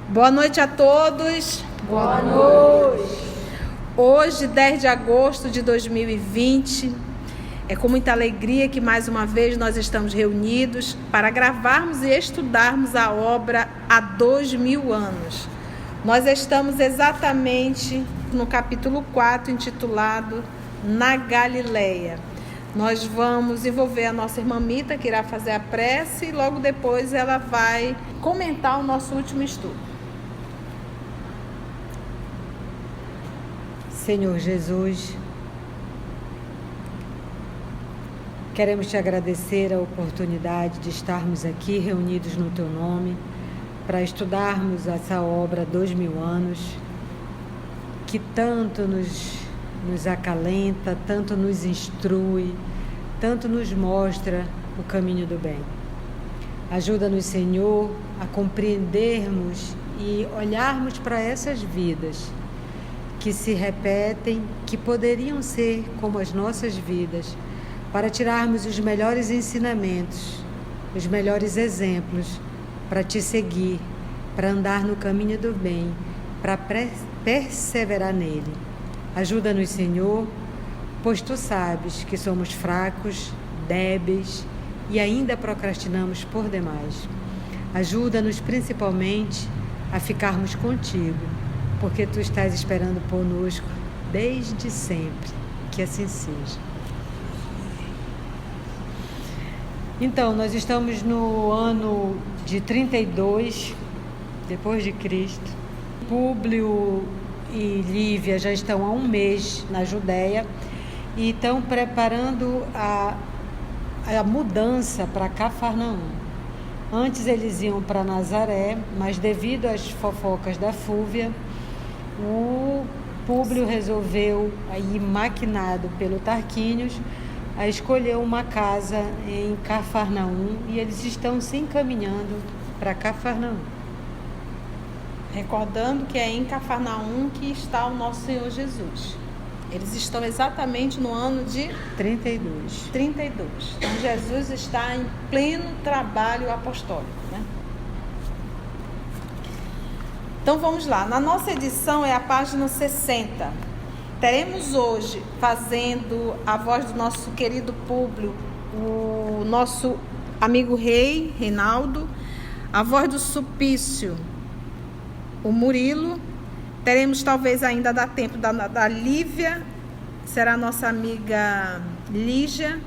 Boa noite a todos. Boa noite. Hoje, 10 de agosto de 2020, é com muita alegria que mais uma vez nós estamos reunidos para gravarmos e estudarmos a obra há 2000 anos. Nós estamos exatamente no capítulo 4, intitulado Na Galileia. Nós vamos envolver a nossa irmã Mita, que irá fazer a prece, e logo depois ela vai comentar o nosso último estudo. Senhor Jesus, queremos te agradecer a oportunidade de estarmos aqui reunidos no teu nome para estudarmos essa obra há 2000 anos, que tanto nos acalenta, tanto nos instrui, tanto nos mostra o caminho do bem. Ajuda-nos, Senhor, a compreendermos e olharmos para essas vidas que se repetem, que poderiam ser como as nossas vidas, para tirarmos os melhores ensinamentos, os melhores exemplos, para te seguir, para andar no caminho do bem, para perseverar nele. Ajuda-nos, Senhor, pois tu sabes que somos fracos, débeis e ainda procrastinamos por demais. Ajuda-nos principalmente a ficarmos contigo, porque tu estás esperando conosco desde sempre. Que assim seja. Então, nós estamos no ano de 32 depois de Cristo. Públio e Lívia já estão há um mês na Judéia e estão preparando a mudança para Cafarnaum. Antes eles iam para Nazaré, mas devido às fofocas da Fúvia, o Públio resolveu, aí maquinado pelo Tarquínios, a escolher uma casa em Cafarnaum, e eles estão se encaminhando para Cafarnaum. Recordando que é em Cafarnaum que está o nosso Senhor Jesus. Eles estão exatamente no ano de 32. Então Jesus está em pleno trabalho apostólico, né? Então vamos lá, na nossa edição é a página 60. Teremos hoje, fazendo a voz do nosso querido Públio, o nosso amigo rei, Reinaldo, a voz do Sulpício, o Murilo. Teremos talvez ainda dá tempo da Lívia, será a nossa amiga Lígia.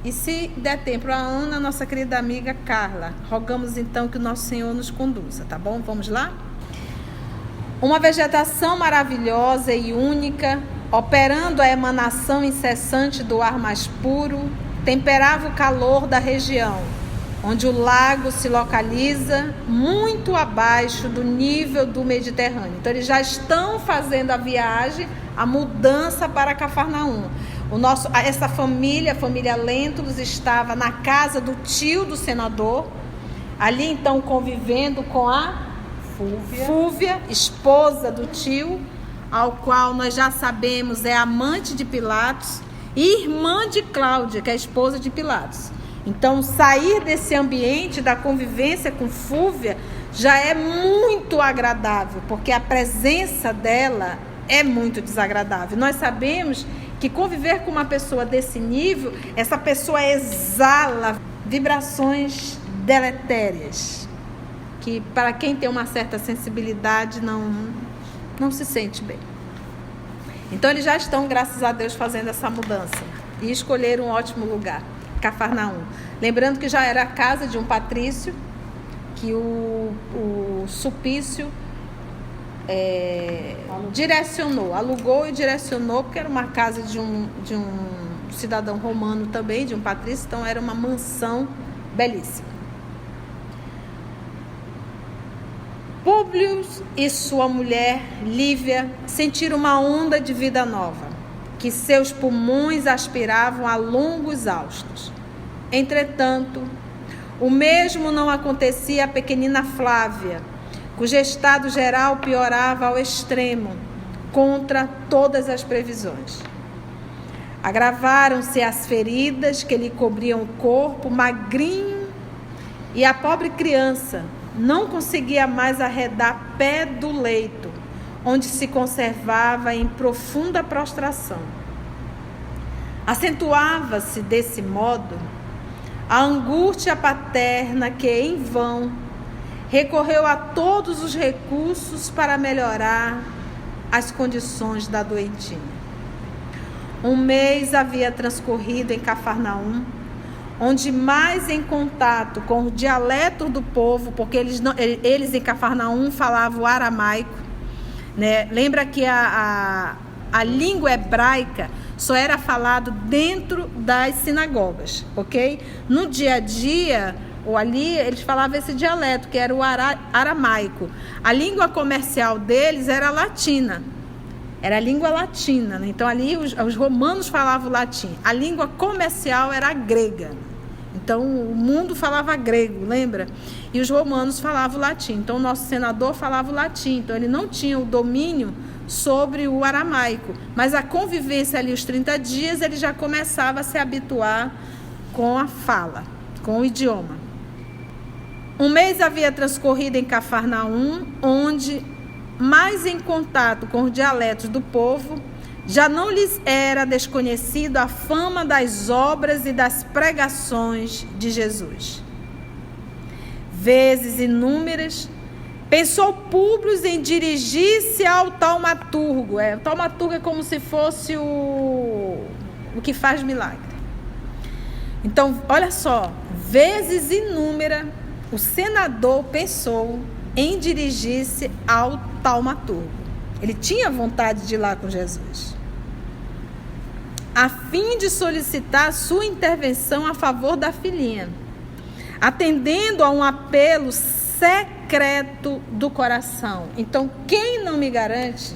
E se der tempo, a Ana, nossa querida amiga Carla. Rogamos então que o nosso Senhor nos conduza, tá bom? Vamos lá? Uma vegetação maravilhosa e única, operando a emanação incessante do ar mais puro, temperava o calor da região, onde o lago se localiza muito abaixo do nível do Mediterrâneo. Então, eles já estão fazendo a viagem, a mudança para Cafarnaum. Essa família, a família Lentulus, estava na casa do tio do senador, ali então convivendo com a Fúvia, esposa do tio, ao qual nós já sabemos é amante de Pilatos e irmã de Cláudia, que é a esposa de Pilatos. Então, sair desse ambiente da convivência com Fúvia já é muito agradável, porque a presença dela é muito desagradável. Nós sabemos que conviver com uma pessoa desse nível, essa pessoa exala vibrações deletérias, que para quem tem uma certa sensibilidade não se sente bem. Então, eles já estão, graças a Deus, fazendo essa mudança e escolheram um ótimo lugar, Cafarnaum. Lembrando que já era a casa de um patrício, que o Sulpício alugou e direcionou, porque era uma casa de um cidadão romano também, de um patrício, então era uma mansão belíssima. Públio e sua mulher, Lívia, sentiram uma onda de vida nova, que seus pulmões aspiravam a longos haustos. Entretanto, o mesmo não acontecia à pequenina Flávia, cujo estado geral piorava ao extremo, contra todas as previsões. Agravaram-se as feridas que lhe cobriam o corpo magrinho, e a pobre criança, não conseguia mais arredar pé do leito, onde se conservava em profunda prostração. Acentuava-se desse modo a angústia paterna que, em vão, recorreu a todos os recursos para melhorar as condições da doentinha. 1 mês havia transcorrido em Cafarnaum, onde mais em contato com o dialeto do povo, porque eles em Cafarnaum falavam aramaico, né? Lembra que a língua hebraica só era falado dentro das sinagogas, ok? No dia a dia, ou ali, eles falavam esse dialeto, que era o aramaico. A língua comercial deles era a latina. Era a língua latina, né? Então ali os romanos falavam latim. A língua comercial era a grega. Então o mundo falava grego, lembra? E os romanos falavam latim. Então o nosso senador falava o latim. Então ele não tinha o domínio sobre o aramaico. Mas a convivência ali, os 30 dias, ele já começava a se habituar com a fala, com o idioma. 1 mês havia transcorrido em Cafarnaum, onde, mais em contato com os dialetos do povo, já não lhes era desconhecido a fama das obras e das pregações de Jesus. Vezes inúmeras, pensou Públio em dirigir-se ao taumaturgo. O taumaturgo é como se fosse o que faz milagre. Então, olha só, vezes inúmeras, o senador pensou em dirigir-se ao taumaturgo. Ele tinha vontade de ir lá com Jesus, a fim de solicitar sua intervenção a favor da filhinha, atendendo a um apelo secreto do coração. Então, quem não me garante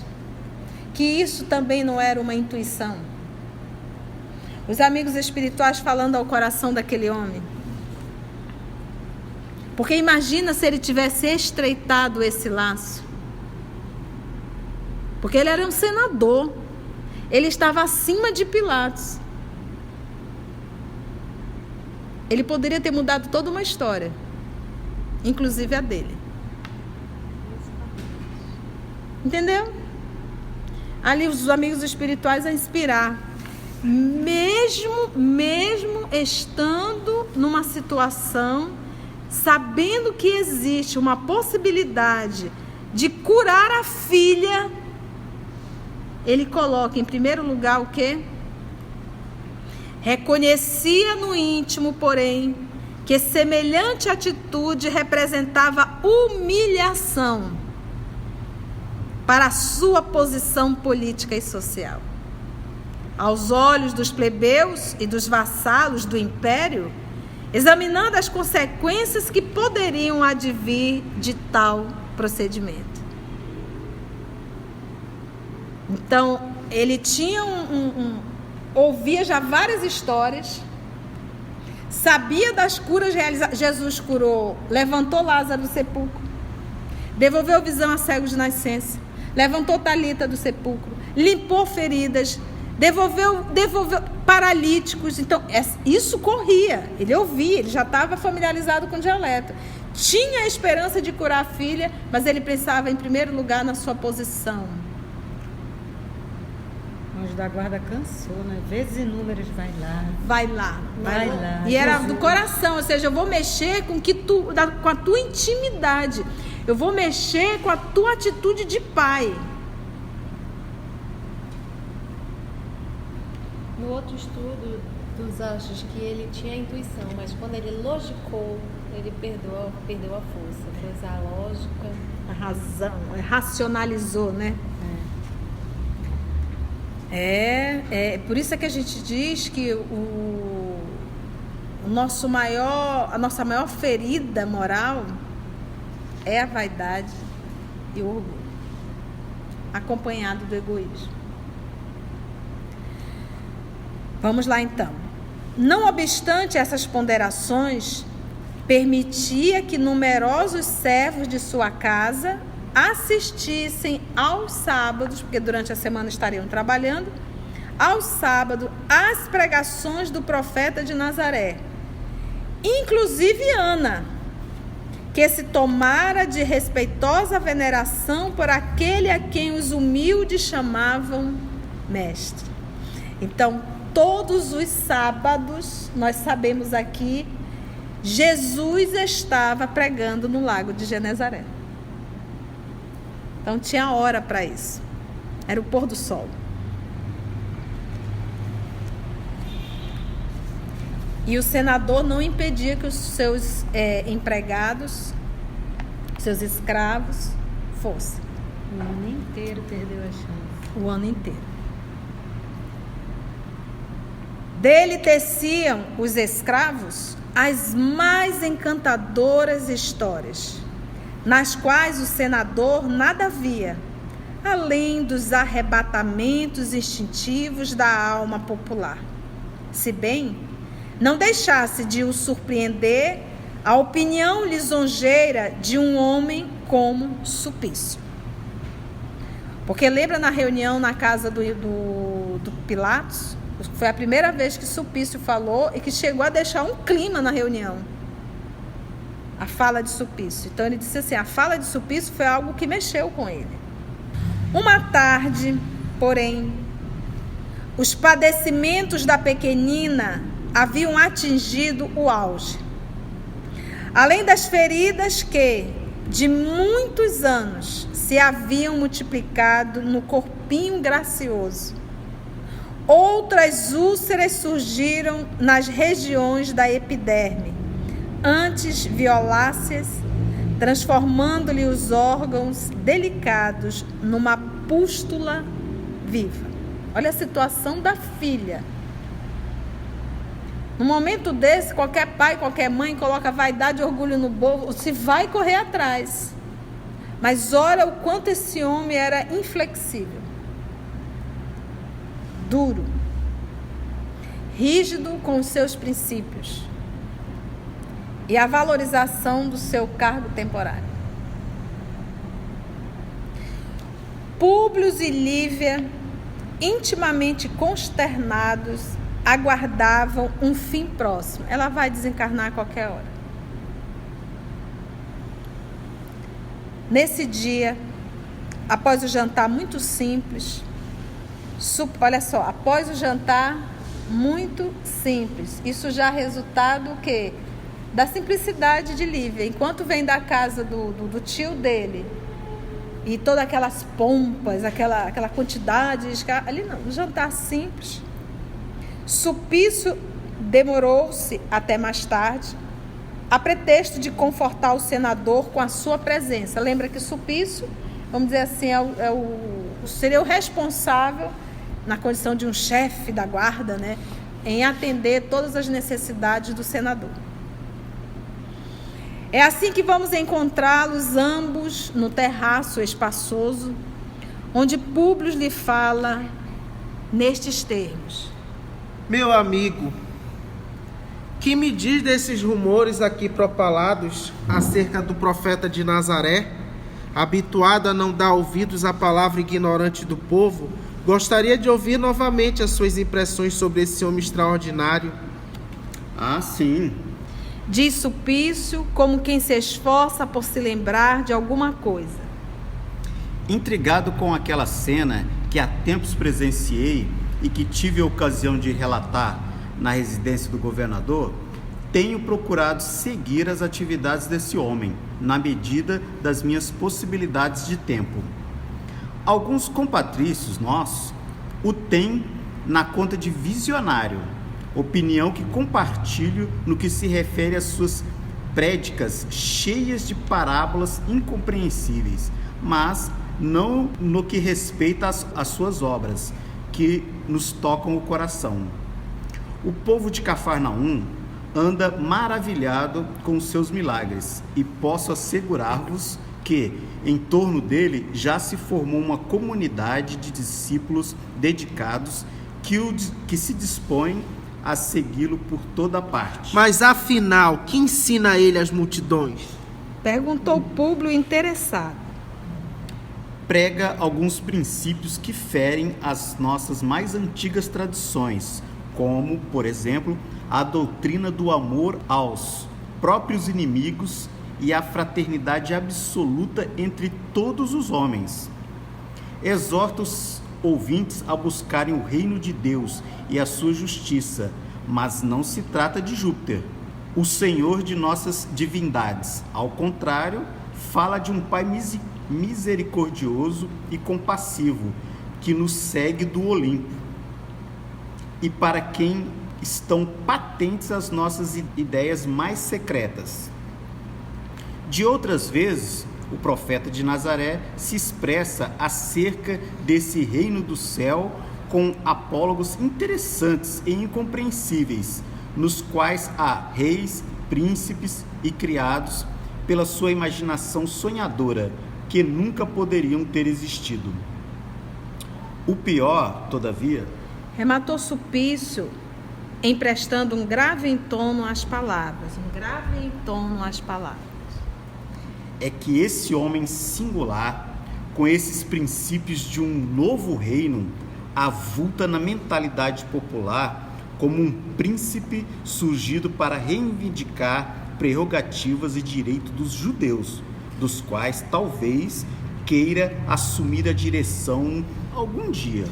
que isso também não era uma intuição? Os amigos espirituais falando ao coração daquele homem. Porque imagina se ele tivesse estreitado esse laço. Porque ele era um senador. Ele estava acima de Pilatos. Ele poderia ter mudado toda uma história, inclusive a dele. Entendeu? Ali os amigos espirituais a inspirar. Mesmo estando numa situação, sabendo que existe uma possibilidade de curar a filha, ele coloca em primeiro lugar o quê? Reconhecia no íntimo, porém, que semelhante atitude representava humilhação para a sua posição política e social. Aos olhos dos plebeus e dos vassalos do império, examinando as consequências que poderiam advir de tal procedimento. Então, ele tinha ouvia já várias histórias, sabia das curas realizadas. Jesus curou, levantou Lázaro do sepulcro, devolveu visão a cegos de nascença, levantou Talita do sepulcro, limpou feridas, devolveu paralíticos. Então, isso corria, ele ouvia, ele já estava familiarizado com o dialeto. Tinha a esperança de curar a filha, mas ele pensava em primeiro lugar na sua posição. O anjo da guarda cansou, né? Vezes inúmeras, vai lá. E era do coração, ou seja, eu vou mexer com a tua intimidade. Eu vou mexer com a tua atitude de pai. No outro estudo dos anjos, que ele tinha intuição, mas quando ele logicou, ele perdeu a força. Foi usar a lógica. A razão, racionalizou, né? É por isso é que a gente diz que a nossa maior ferida moral é a vaidade e o orgulho, acompanhado do egoísmo. Vamos lá então. Não obstante essas ponderações, permitia que numerosos servos de sua casa assistissem aos sábados, porque durante a semana estariam trabalhando, aos sábados, às pregações do profeta de Nazaré. Inclusive Ana, que se tomara de respeitosa veneração por aquele a quem os humildes chamavam mestre. Então, todos os sábados, nós sabemos aqui, Jesus estava pregando no lago de Genezaré. Então, tinha hora para isso. Era o pôr do sol. E o senador não impedia que os seus empregados, seus escravos, fossem. O ano inteiro perdeu a chance. O ano inteiro. Dele teciam os escravos as mais encantadoras histórias, nas quais o senador nada via, além dos arrebatamentos instintivos da alma popular. Se bem não deixasse de o surpreender a opinião lisonjeira de um homem como Sulpício. Porque lembra na reunião na casa do Pilatos? Foi a primeira vez que Sulpício falou e que chegou a deixar um clima na reunião. A fala de Sulpício. Então ele disse assim, a fala de Sulpício foi algo que mexeu com ele. Uma tarde, porém, os padecimentos da pequenina haviam atingido o auge. Além das feridas que, de muitos anos, se haviam multiplicado no corpinho gracioso, outras úlceras surgiram nas regiões da epiderme, antes violáceas, transformando-lhe os órgãos delicados numa pústula viva. Olha a situação da filha. No momento desse, qualquer pai, qualquer mãe coloca vaidade e orgulho no bolso, se vai correr atrás. Mas olha o quanto esse homem era inflexível, duro, rígido com os seus princípios e a valorização do seu cargo temporário. Públio e Lívia, intimamente consternados, aguardavam um fim próximo. Ela vai desencarnar a qualquer hora. Nesse dia, após o jantar muito simples, olha só, após o jantar muito simples, isso já resultado o quê? Da simplicidade de Lívia. Enquanto vem da casa do tio dele, e todas aquelas pompas, aquela quantidade, ali não, um jantar simples. Sulpício demorou-se até mais tarde, a pretexto de confortar o senador com a sua presença. Lembra que Sulpício, vamos dizer assim, seria o responsável, na condição de um chefe da guarda, né, em atender todas as necessidades do senador. É assim que vamos encontrá-los ambos no terraço espaçoso, onde Públio lhe fala nestes termos: meu amigo, que me diz desses rumores aqui propalados acerca do profeta de Nazaré? Habituado a não dar ouvidos à palavra ignorante do povo, gostaria de ouvir novamente as suas impressões sobre esse homem extraordinário. Ah, sim. Diz Sulpício, como quem se esforça por se lembrar de alguma coisa. Intrigado com aquela cena que há tempos presenciei e que tive a ocasião de relatar na residência do governador, tenho procurado seguir as atividades desse homem, na medida das minhas possibilidades de tempo. Alguns compatrícios nossos o têm na conta de visionário, opinião que compartilho no que se refere às suas prédicas cheias de parábolas incompreensíveis, mas não no que respeita às suas obras, que nos tocam o coração. O povo de Cafarnaum anda maravilhado com os seus milagres, e posso assegurar-vos que em torno dele já se formou uma comunidade de discípulos dedicados que se dispõem a segui-lo por toda parte. Mas afinal, que ensina ele às multidões? Perguntou Públio interessado. Prega alguns princípios que ferem as nossas mais antigas tradições, como, por exemplo, a doutrina do amor aos próprios inimigos e a fraternidade absoluta entre todos os homens. Exorta os ouvintes a buscarem o reino de Deus e a sua justiça, mas não se trata de Júpiter, o Senhor de nossas divindades. Ao contrário, fala de um Pai misericordioso e compassivo, que nos segue do Olimpo, e para quem estão patentes as nossas ideias mais secretas. De outras vezes, o profeta de Nazaré se expressa acerca desse reino do céu com apólogos interessantes e incompreensíveis, nos quais há reis, príncipes e criados pela sua imaginação sonhadora, que nunca poderiam ter existido. O pior, todavia, rematou Sulpício emprestando um grave entono às palavras, é que esse homem singular, com esses princípios de um novo reino, avulta na mentalidade popular como um príncipe surgido para reivindicar prerrogativas e direitos dos judeus, dos quais talvez queira assumir a direção algum dia.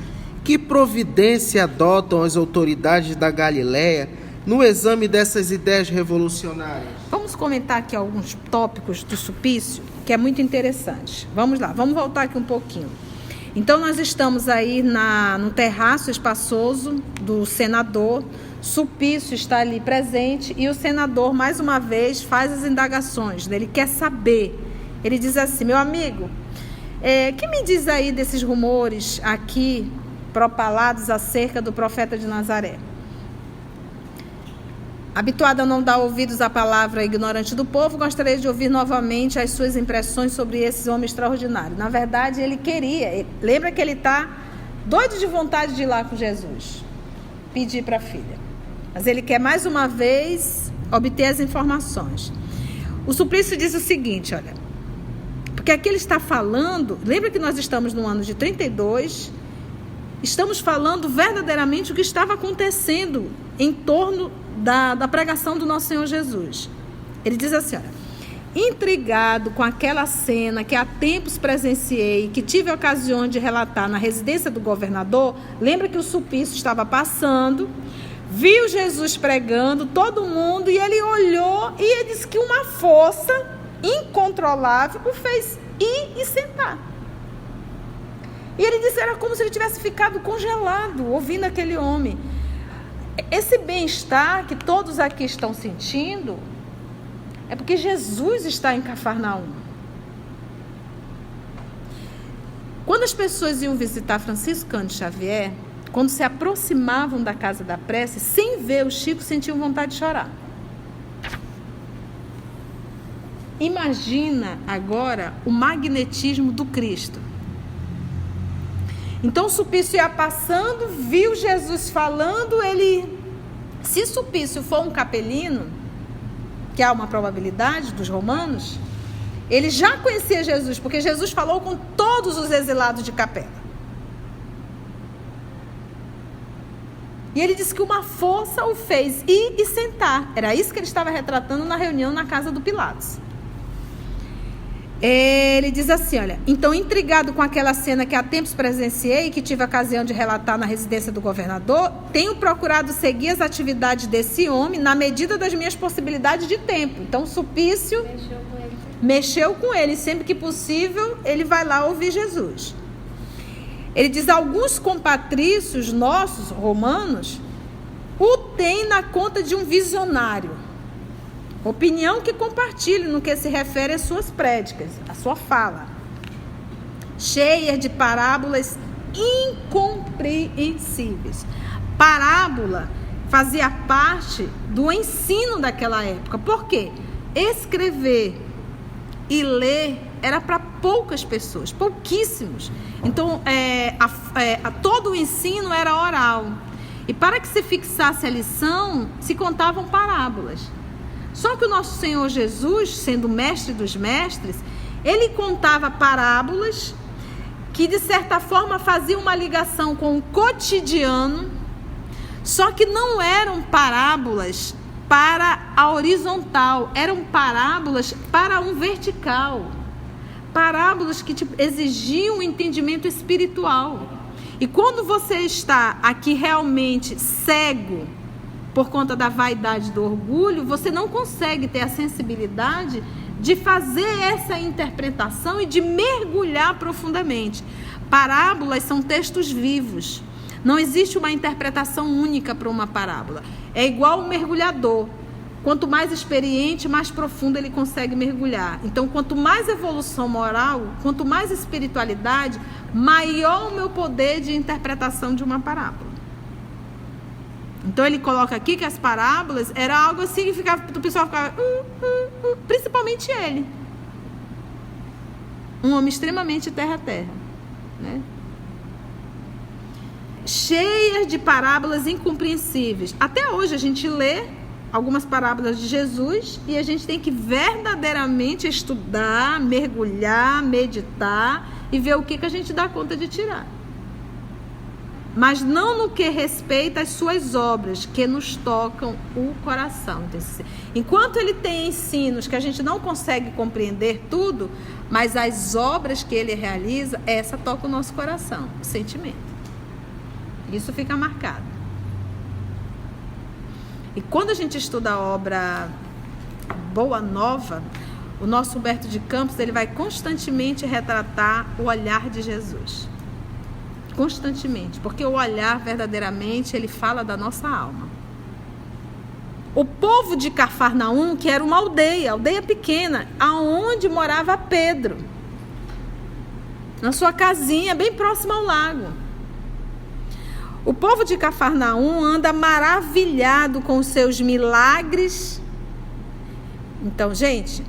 Que providência adotam as autoridades da Galileia no exame dessas ideias revolucionárias? Vamos comentar aqui alguns tópicos do Sulpício, que é muito interessante. Vamos lá, vamos voltar aqui um pouquinho. Então, nós estamos aí no terraço espaçoso do senador. Sulpício está ali presente e o senador, mais uma vez, faz as indagações. Ele quer saber. Ele diz assim: meu amigo, que me diz aí desses rumores aqui propalados acerca do profeta de Nazaré? Habituado a não dar ouvidos à palavra ignorante do povo, gostaria de ouvir novamente as suas impressões sobre esse homem extraordinário. Na verdade, ele queria, lembra que ele está doido de vontade de ir lá com Jesus, pedir para a filha. Mas ele quer mais uma vez obter as informações. O Sulpício diz o seguinte, olha, porque aqui ele está falando, lembra que nós estamos no ano de 32, estamos falando verdadeiramente o que estava acontecendo em torno da pregação do nosso Senhor Jesus. Ele diz assim, olha, intrigado com aquela cena que há tempos presenciei, que tive a ocasião de relatar na residência do governador, lembra que o Sulpício estava passando, viu Jesus pregando, todo mundo, e ele olhou e ele disse que uma força incontrolável o fez ir e sentar. E ele disse que era como se ele tivesse ficado congelado, ouvindo aquele homem. Esse bem-estar que todos aqui estão sentindo é porque Jesus está em Cafarnaum. Quando as pessoas iam visitar Francisco Cândido Xavier, quando se aproximavam da casa da prece, sem ver o Chico, sentiam vontade de chorar. Imagina agora o magnetismo do Cristo. Então, Sulpício ia passando, viu Jesus falando, se Sulpício for um capelino, que há uma probabilidade dos romanos, ele já conhecia Jesus, porque Jesus falou com todos os exilados de Capela. E ele disse que uma força o fez ir e sentar. Era isso que ele estava retratando na reunião na casa do Pilatos. Ele diz assim, olha, então intrigado com aquela cena que há tempos presenciei e que tive a ocasião de relatar na residência do governador, tenho procurado seguir as atividades desse homem na medida das minhas possibilidades de tempo. Então Sulpício mexeu com ele, sempre que possível ele vai lá ouvir Jesus. Ele diz, alguns compatrícios nossos, romanos, o têm na conta de um visionário. Opinião que compartilhe no que se refere às suas prédicas, à sua fala, cheia de parábolas incompreensíveis. Parábola fazia parte do ensino daquela época. Por quê? Escrever e ler era para poucas pessoas, pouquíssimos. Então, todo o ensino era oral. E para que se fixasse a lição, se contavam parábolas. Só que o nosso Senhor Jesus, sendo mestre dos mestres, ele contava parábolas que, de certa forma, faziam uma ligação com o cotidiano, só que não eram parábolas para a horizontal, eram parábolas para um vertical, parábolas que exigiam um entendimento espiritual. E quando você está aqui realmente cego por conta da vaidade, do orgulho, você não consegue ter a sensibilidade de fazer essa interpretação e de mergulhar profundamente. Parábolas são textos vivos. Não existe uma interpretação única para uma parábola. É igual um mergulhador. Quanto mais experiente, mais profundo ele consegue mergulhar. Então, quanto mais evolução moral, quanto mais espiritualidade, maior o meu poder de interpretação de uma parábola. Então, ele coloca aqui que as parábolas era algo assim que o pessoal ficava... principalmente ele. Um homem extremamente terra-terra, né? Cheias de parábolas incompreensíveis. Até hoje a gente lê algumas parábolas de Jesus e a gente tem que verdadeiramente estudar, mergulhar, meditar e ver o que a gente dá conta de tirar. Mas não no que respeita às suas obras, que nos tocam o coração. Enquanto ele tem ensinos que a gente não consegue compreender tudo, mas as obras que ele realiza, essa toca o nosso coração, o sentimento. Isso fica marcado. E quando a gente estuda a obra Boa Nova, o nosso Humberto de Campos, ele vai constantemente retratar o olhar de Jesus. Constantemente, porque o olhar verdadeiramente, ele fala da nossa alma. O povo de Cafarnaum, que era uma aldeia pequena, aonde morava Pedro, na sua casinha, bem próxima ao lago. O povo de Cafarnaum anda maravilhado com os seus milagres. Então, gente,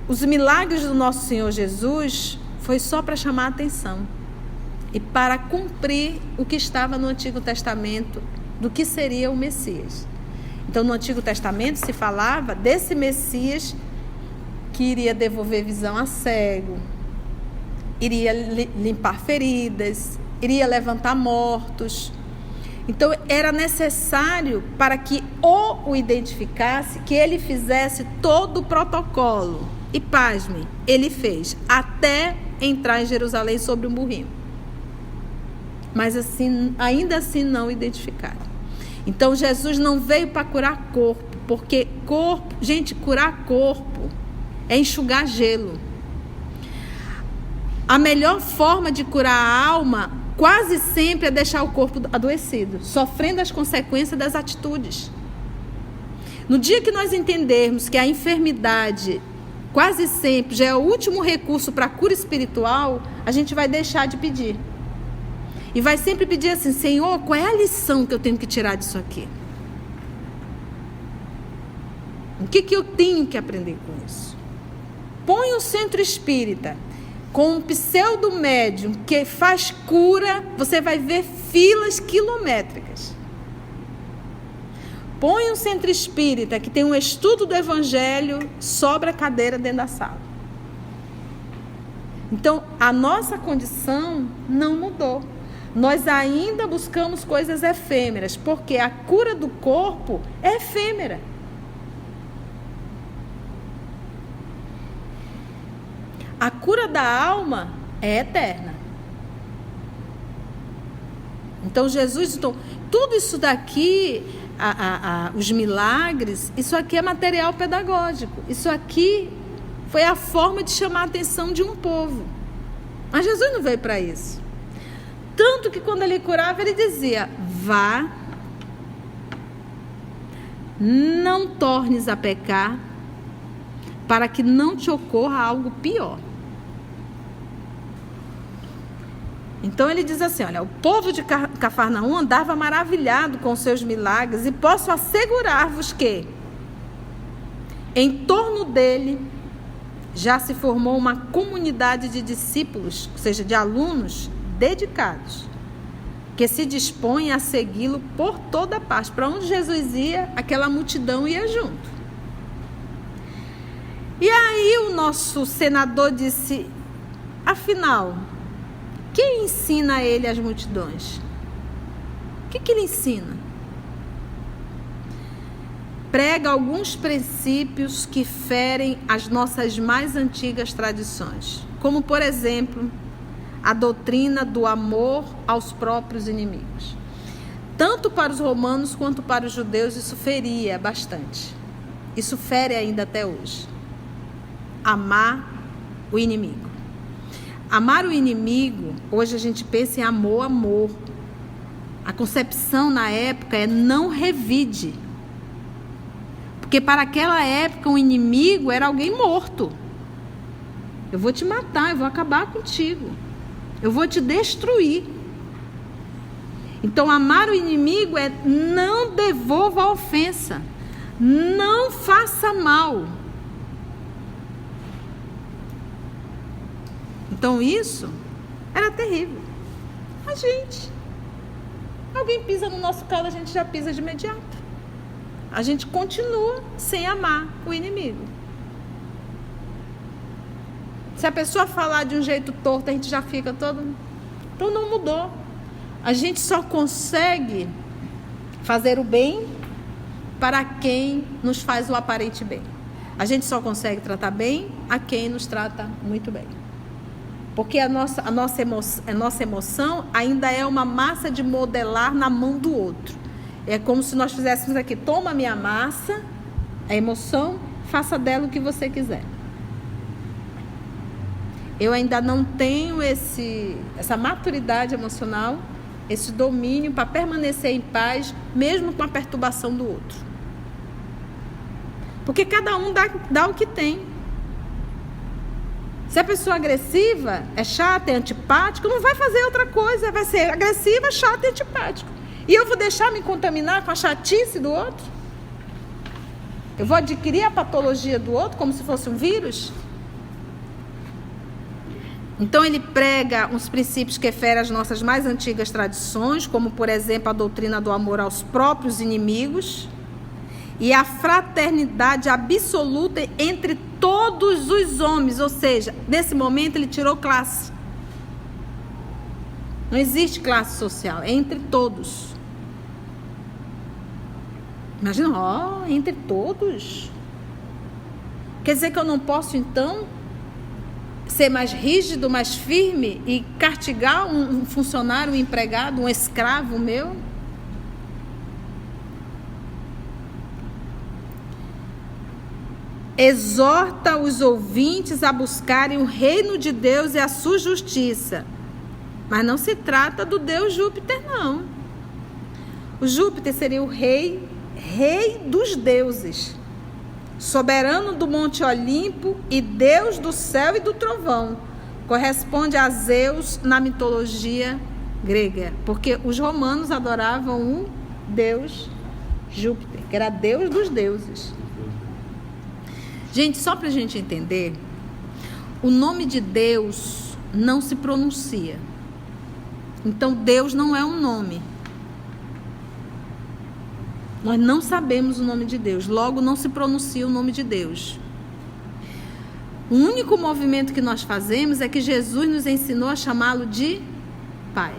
os milagres do nosso Senhor Jesus foi só para chamar a atenção e para cumprir o que estava no Antigo Testamento do que seria o Messias. Então, no Antigo Testamento se falava desse Messias que iria devolver visão a cego, iria limpar feridas, iria levantar mortos. Então, era necessário, para que o identificasse, que ele fizesse todo o protocolo. E, pasme, ele fez, até entrar em Jerusalém sobre um burrinho. Mas, assim, ainda assim não identificaram. Então, Jesus não veio para curar corpo, porque corpo, gente, curar corpo é enxugar gelo. A melhor forma de curar a alma quase sempre é deixar o corpo adoecido, sofrendo as consequências das atitudes. No dia que nós entendermos que a enfermidade quase sempre já é o último recurso para a cura espiritual, a gente vai deixar de pedir. E vai sempre pedir assim: Senhor, qual é a lição que eu tenho que tirar disso aqui? O que eu tenho que aprender com isso? Põe um centro espírita com um pseudo-médium que faz cura, você vai ver filas quilométricas. Põe um centro espírita que tem um estudo do evangelho, sobra cadeira dentro da sala. Então, a nossa condição não mudou. Nós ainda buscamos coisas efêmeras, porque a cura do corpo é efêmera. A cura da alma é eterna. Então, Jesus, tudo isso daqui, os milagres, isso aqui é material pedagógico. Isso aqui foi a forma de chamar a atenção de um povo. Mas Jesus não veio para isso. Tanto que quando ele curava, ele dizia: vá, não tornes a pecar, para que não te ocorra algo pior. Então ele diz assim: olha, o povo de Cafarnaum andava maravilhado com seus milagres, e posso assegurar-vos que em torno dele já se formou uma comunidade de discípulos, ou seja, de alunos dedicados, que se dispõem a segui-lo por toda parte. Para onde Jesus ia, aquela multidão ia junto. E aí o nosso senador disse: afinal, quem ensina a ele as multidões? O que ele ensina? prega alguns princípios que ferem as nossas mais antigas tradições, como, por exemplo, a doutrina do amor aos próprios inimigos. Tanto para os romanos quanto para os judeus isso feria bastante. Isso fere ainda até hoje. Amar o inimigo. Amar o inimigo, hoje a gente pensa em amor. A concepção na época é não revide. Porque para aquela época o inimigo era alguém morto. Eu vou te matar, eu vou acabar contigo. Eu vou te destruir. Então amar o inimigo é não devolva a ofensa. Não faça mal. Então isso era terrível. Alguém pisa no nosso calo, a gente já pisa de imediato. A gente continua sem amar o inimigo. Se a pessoa falar de um jeito torto, a gente já fica todo... Então não mudou. A gente só consegue fazer o bem para quem nos faz o aparente bem. A gente só consegue tratar bem a quem nos trata muito bem. Porque a nossa emoção ainda é uma massa de modelar na mão do outro. É como se nós fizéssemos aqui, toma a minha massa, a emoção, faça dela o que você quiser. Eu ainda não tenho essa maturidade emocional, esse domínio para permanecer em paz, mesmo com a perturbação do outro. Porque cada um dá o que tem. Se a pessoa agressiva é chata, é antipática, não vai fazer outra coisa, vai ser agressiva, chata e antipática. E eu vou deixar me contaminar com a chatice do outro? Eu vou adquirir a patologia do outro como se fosse um vírus? Então ele prega uns princípios que ferem as nossas mais antigas tradições, como por exemplo a doutrina do amor aos próprios inimigos e a fraternidade absoluta entre todos os homens, ou seja, nesse momento ele tirou classe. Não existe classe social, é entre todos. Imagina, entre todos. Quer dizer que eu não posso, então, ser mais rígido, mais firme e castigar um funcionário, um empregado, um escravo meu? Exorta os ouvintes a buscarem o reino de Deus e a sua justiça. Mas não se trata do Deus Júpiter, não. O Júpiter seria o rei dos deuses, soberano do Monte Olimpo e Deus do céu e do trovão. Corresponde a Zeus na mitologia grega, porque os romanos adoravam o Deus Júpiter, que era Deus dos deuses. Gente, só para a gente entender, o nome de Deus não se pronuncia. Então, Deus não é um nome. Nós não sabemos o nome de Deus, logo não se pronuncia o nome de Deus. O único movimento que nós fazemos é que Jesus nos ensinou a chamá-lo de Pai.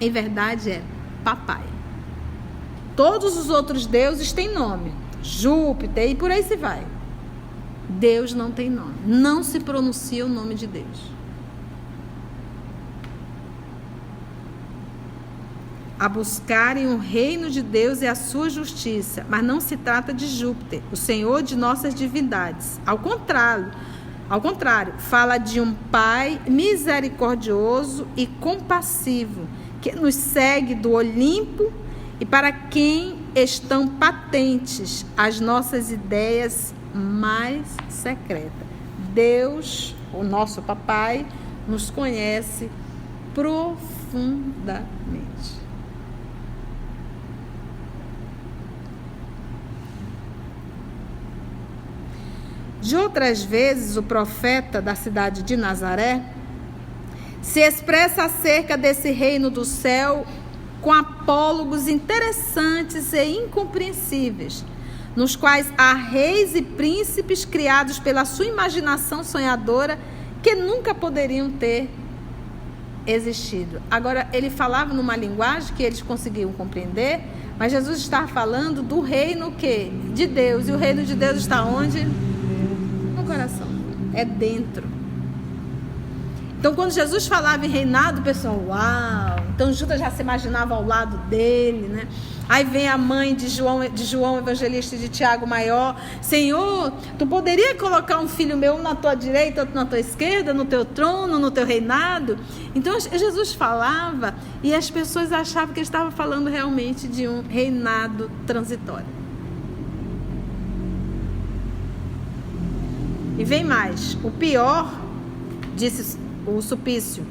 Em verdade é Papai. Todos os outros deuses têm nome, Júpiter e por aí se vai. Deus não tem nome, não se pronuncia o nome de Deus. A buscarem o reino de Deus e a sua justiça, mas não se trata de Júpiter, o Senhor de nossas divindades. Ao contrário, fala de um Pai misericordioso e compassivo, que nos segue do Olimpo e para quem estão patentes as nossas ideias mais secretas. Deus, o nosso Papai, nos conhece profundamente. De outras vezes, o profeta da cidade de Nazaré se expressa acerca desse reino do céu com apólogos interessantes e incompreensíveis, nos quais há reis e príncipes criados pela sua imaginação sonhadora que nunca poderiam ter existido. Agora, ele falava numa linguagem que eles conseguiam compreender, mas Jesus estava falando do reino que? De Deus. E o reino de Deus está onde? No coração. É dentro. Então, quando Jesus falava em reinado, o pessoal, uau! Então, Judas já se imaginava ao lado dele, né? Aí vem a mãe de João Evangelista e de Tiago Maior. Senhor, tu poderia colocar um filho meu na tua direita, outro na tua esquerda, no teu trono, no teu reinado? Então, Jesus falava e as pessoas achavam que ele estava falando realmente de um reinado transitório. E vem mais. O pior, disse o Sulpício,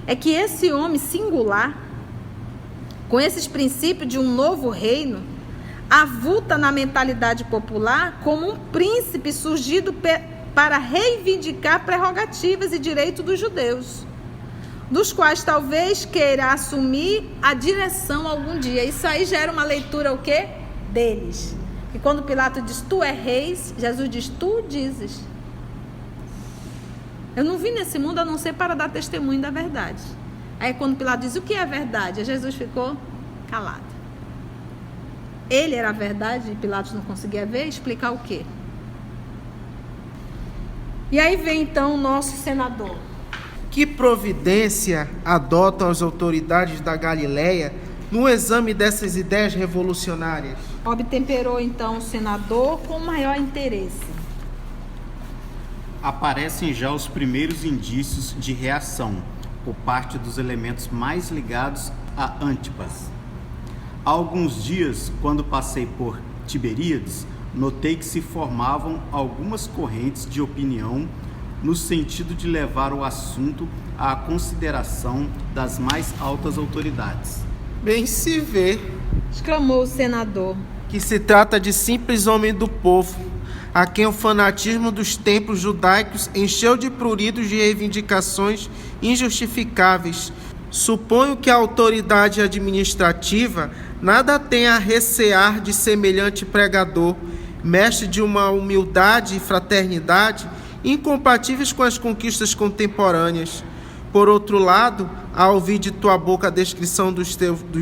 é que esse homem singular, com esses princípios de um novo reino, avulta na mentalidade popular como um príncipe surgido para reivindicar prerrogativas e direitos dos judeus, dos quais talvez queira assumir a direção algum dia. Isso aí já era uma leitura o quê? Deles. E quando Pilatos diz, tu é rei, Jesus diz, tu dizes. Eu não vim nesse mundo a não ser para dar testemunho da verdade. Aí quando Pilatos diz, o que é verdade? Aí Jesus ficou calado. Ele era a verdade e Pilatos não conseguia ver, explicar o quê? E aí vem então o nosso senador. Que providência adotam as autoridades da Galileia no exame dessas ideias revolucionárias? Obtemperou então o senador com maior interesse. Aparecem já os primeiros indícios de reação por parte dos elementos mais ligados a Antipas. Há alguns dias, quando passei por Tiberíades, notei que se formavam algumas correntes de opinião no sentido de levar o assunto à consideração das mais altas autoridades. Bem se vê, Exclamou o senador. que se trata de simples homem do povo, a quem o fanatismo dos templos judaicos encheu de pruridos de reivindicações injustificáveis. Suponho que a autoridade administrativa nada tem a recear de semelhante pregador, mestre de uma humildade e fraternidade incompatíveis com as conquistas contemporâneas. Por outro lado, ao ouvir de tua boca a descrição dos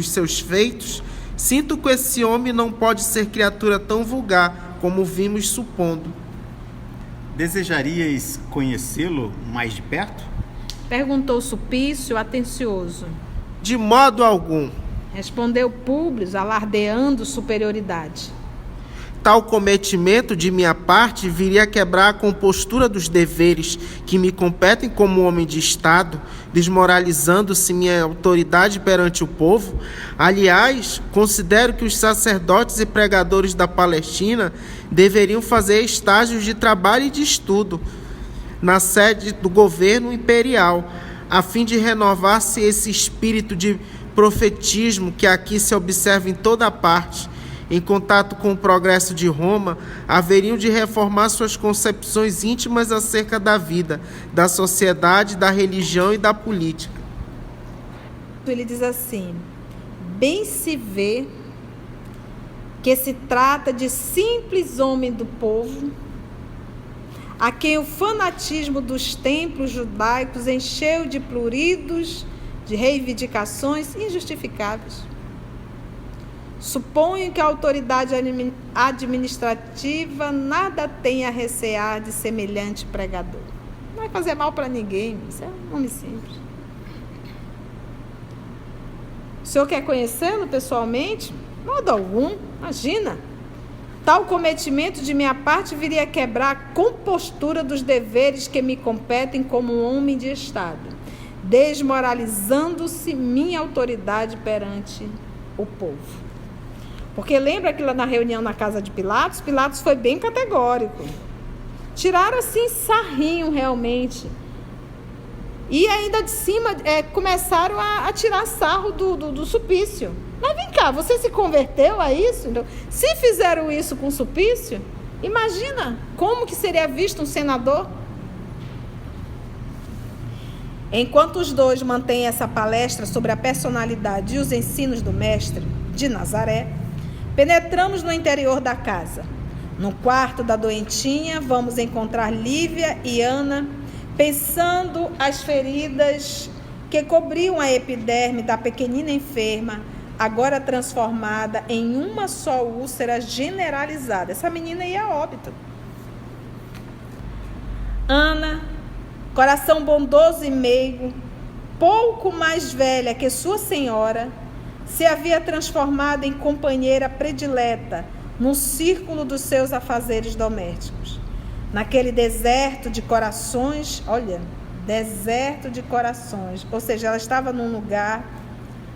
seus feitos, sinto que esse homem não pode ser criatura tão vulgar como vimos supondo. Desejarias conhecê-lo mais de perto? Perguntou Sulpício, atencioso. De modo algum. Respondeu Públio, alardeando superioridade. Tal cometimento de minha parte viria a quebrar a compostura dos deveres que me competem como homem de Estado, desmoralizando-se minha autoridade perante o povo. Aliás, considero que os sacerdotes e pregadores da Palestina deveriam fazer estágios de trabalho e de estudo na sede do governo imperial, a fim de renovar-se esse espírito de profetismo que aqui se observa em toda parte. Em contato com o progresso de Roma, haveriam de reformar suas concepções íntimas acerca da vida, da sociedade, da religião e da política. Ele diz assim: bem se vê que se trata de simples homem do povo, a quem o fanatismo dos templos judaicos encheu de pruridos, de reivindicações injustificáveis. Suponho que a autoridade administrativa nada tem a recear de semelhante pregador. Não vai fazer mal para ninguém, isso é um nome simples. O senhor quer conhecê-lo pessoalmente? De modo algum, imagina. Tal cometimento de minha parte viria a quebrar a compostura dos deveres que me competem como um homem de Estado, desmoralizando-se minha autoridade perante o povo. Porque lembra que lá na reunião na casa de Pilatos, Pilatos foi bem categórico. Tiraram assim sarrinho realmente. E ainda de cima começaram a tirar sarro do Sulpício. Mas vem cá, você se converteu a isso? Então, se fizeram isso com o Sulpício, imagina como que seria visto um senador. Enquanto os dois mantêm essa palestra sobre a personalidade e os ensinos do mestre de Nazaré, penetramos no interior da casa. No quarto da doentinha, vamos encontrar Lívia e Ana, pensando as feridas que cobriam a epiderme da pequenina enferma, agora transformada em uma só úlcera generalizada. Essa menina ia a óbito. Ana, coração bondoso e meigo, pouco mais velha que sua senhora, se havia transformado em companheira predileta no círculo dos seus afazeres domésticos. Naquele deserto de corações, olha, deserto de corações, ou seja, ela estava num lugar,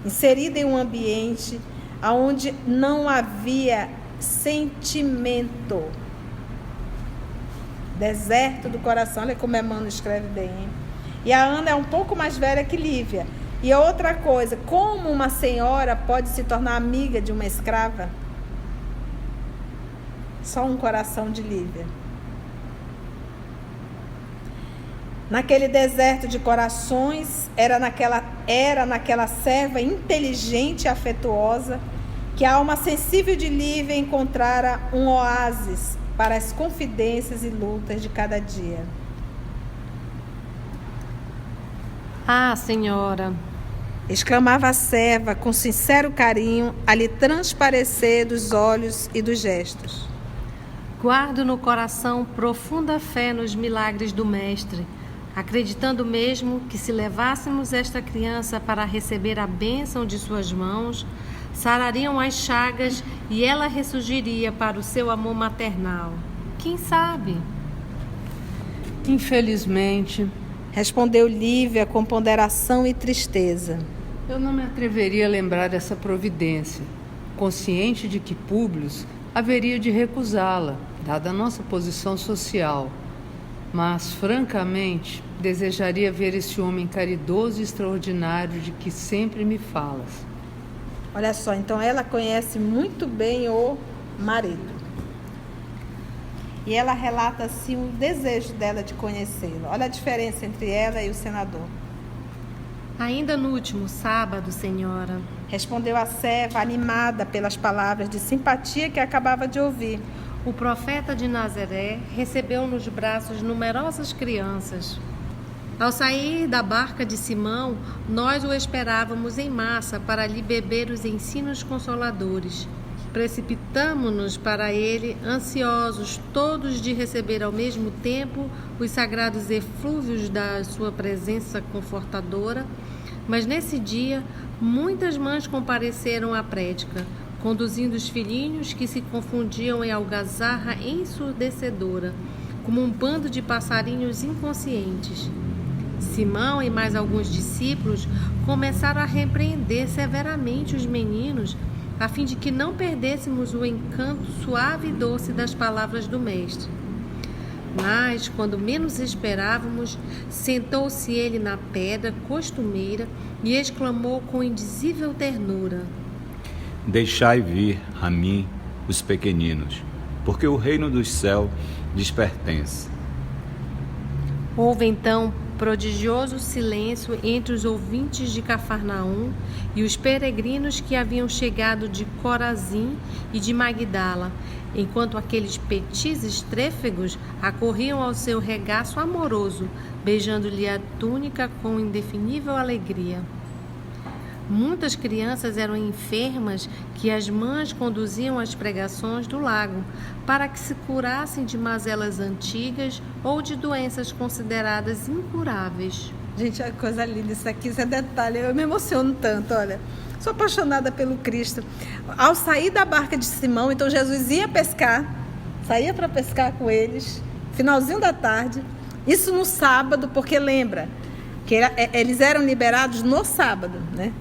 inserida em um ambiente onde não havia sentimento. Deserto do coração, olha como Emmanuel escreve bem, hein? E a Ana é um pouco mais velha que Lívia. E outra coisa, como uma senhora pode se tornar amiga de uma escrava? Só um coração de Lívia. Naquele deserto de corações, era naquela serva inteligente e afetuosa que a alma sensível de Lívia encontrara um oásis para as confidências e lutas de cada dia. Ah, senhora! Exclamava a serva com sincero carinho a lhe transparecer dos olhos e dos gestos. Guardo no coração profunda fé nos milagres do Mestre, acreditando mesmo que se levássemos esta criança para receber a bênção de suas mãos, sarariam as chagas e ela ressurgiria para o seu amor maternal. Quem sabe? Infelizmente, respondeu Lívia com ponderação e tristeza. eu não me atreveria a lembrar dessa providência, consciente de que Públio haveria de recusá-la, dada a nossa posição social. Mas, francamente, desejaria ver esse homem caridoso e extraordinário de que sempre me falas. Olha só, então ela conhece muito bem o marido. E ela relata assim o desejo dela de conhecê-lo. Olha a diferença entre ela e o senador. Ainda no último sábado, senhora, Respondeu a serva, animada pelas palavras de simpatia que acabava de ouvir. o profeta de Nazaré recebeu nos braços numerosas crianças. Ao sair da barca de Simão, nós o esperávamos em massa para lhe beber os ensinos consoladores. Precipitamo-nos para ele, ansiosos todos de receber ao mesmo tempo os sagrados eflúvios da sua presença confortadora, mas nesse dia muitas mães compareceram à prédica, conduzindo os filhinhos que se confundiam em algazarra ensurdecedora, como um bando de passarinhos inconscientes. Simão e mais alguns discípulos começaram a repreender severamente os meninos, a fim de que não perdêssemos o encanto suave e doce das palavras do Mestre. Mas, quando menos esperávamos, sentou-se ele na pedra costumeira e exclamou com indizível ternura: Deixai vir a mim os pequeninos, porque o reino dos céus lhes pertence. Houve então prodigioso silêncio entre os ouvintes de Cafarnaum e os peregrinos que haviam chegado de Corazim e de Magdala, enquanto aqueles petizes trêfegos acorriam ao seu regaço amoroso, beijando-lhe a túnica com indefinível alegria. Muitas crianças eram enfermas que as mães conduziam às pregações do lago para que se curassem de mazelas antigas ou de doenças consideradas incuráveis. Gente, olha que coisa linda isso aqui, isso é detalhe. Eu me emociono tanto, olha. Sou apaixonada pelo Cristo. Ao sair da barca de Simão, então Jesus ia pescar, saía para pescar com eles, finalzinho da tarde. Isso no sábado, porque lembra que eles eram liberados no sábado, né?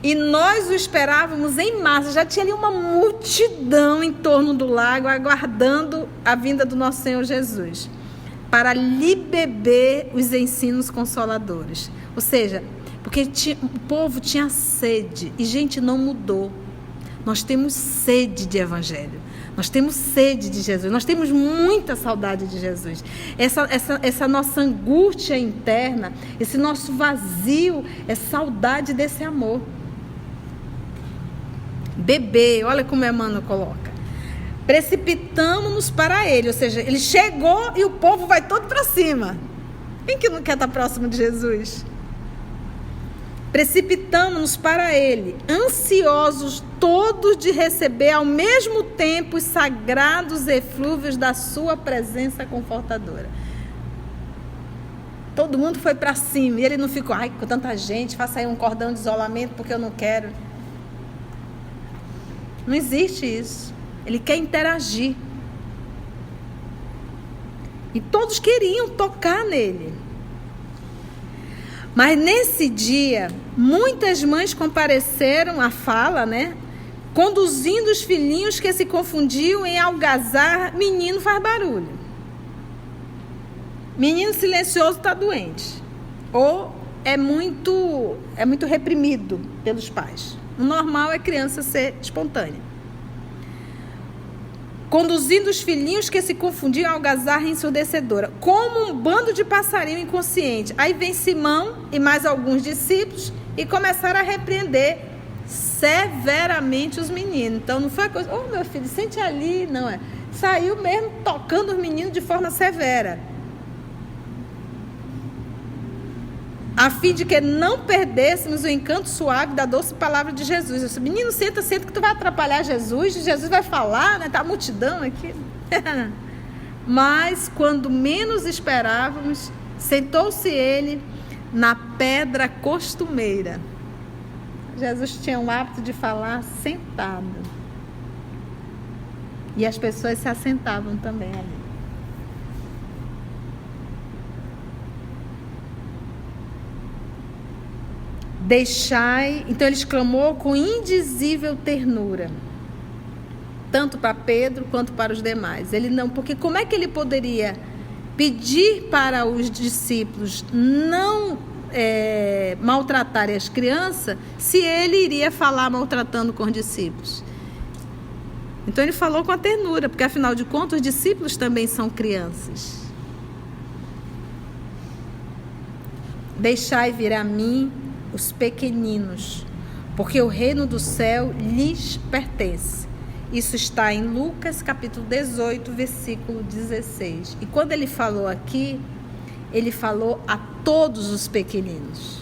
E nós o esperávamos em massa. Já tinha ali uma multidão em torno do lago, aguardando a vinda do nosso Senhor Jesus, para lhe beber os ensinos consoladores. Ou seja, porque o povo tinha sede, e gente, não mudou. Nós temos sede de evangelho, nós temos sede de Jesus, nós temos muita saudade de Jesus. Essa nossa angústia interna, esse nosso vazio, é saudade desse amor. Beber, olha como Emmanuel coloca. Precipitamos-nos para ele, ou seja, ele chegou e o povo vai todo para cima. Quem que não quer estar próximo de Jesus? precipitamos-nos para ele, ansiosos todos de receber ao mesmo tempo os sagrados eflúvios da sua presença confortadora. Todo mundo foi para cima e ele não ficou, ai, com tanta gente, faça aí um cordão de isolamento porque eu não quero. Não existe isso. Ele quer interagir. E todos queriam tocar nele. Mas nesse dia, muitas mães compareceram à fala, né? Conduzindo os filhinhos que se confundiam em algazarra. Menino faz barulho. Menino silencioso está doente. Ou é muito reprimido pelos pais. O normal é criança ser espontânea. Conduzindo os filhinhos que se confundiam em algazarra ensurdecedora, como um bando de passarinho inconsciente. Aí vem Simão e mais alguns discípulos e começaram a repreender severamente os meninos. Então não foi a coisa, oh meu filho, sente ali, não é. Saiu mesmo tocando os meninos de forma severa. A fim de que não perdêssemos o encanto suave da doce palavra de Jesus. Eu disse, menino, senta que tu vai atrapalhar Jesus. Jesus vai falar, né? Tá a multidão aqui. Mas, quando menos esperávamos, sentou-se ele na pedra costumeira. Jesus tinha o hábito de falar sentado. E as pessoas se assentavam também ali. Deixai, então ele exclamou com indizível ternura, tanto para Pedro quanto para os demais. Ele não, porque como é que ele poderia pedir para os discípulos não maltratarem as crianças, se ele iria falar maltratando com os discípulos? Então ele falou com a ternura, porque afinal de contas os discípulos também são crianças. Deixai vir a mim os pequeninos, porque o reino do céu lhes pertence. Isso está em Lucas capítulo 18, versículo 16. E quando ele falou aqui, ele falou a todos os pequeninos.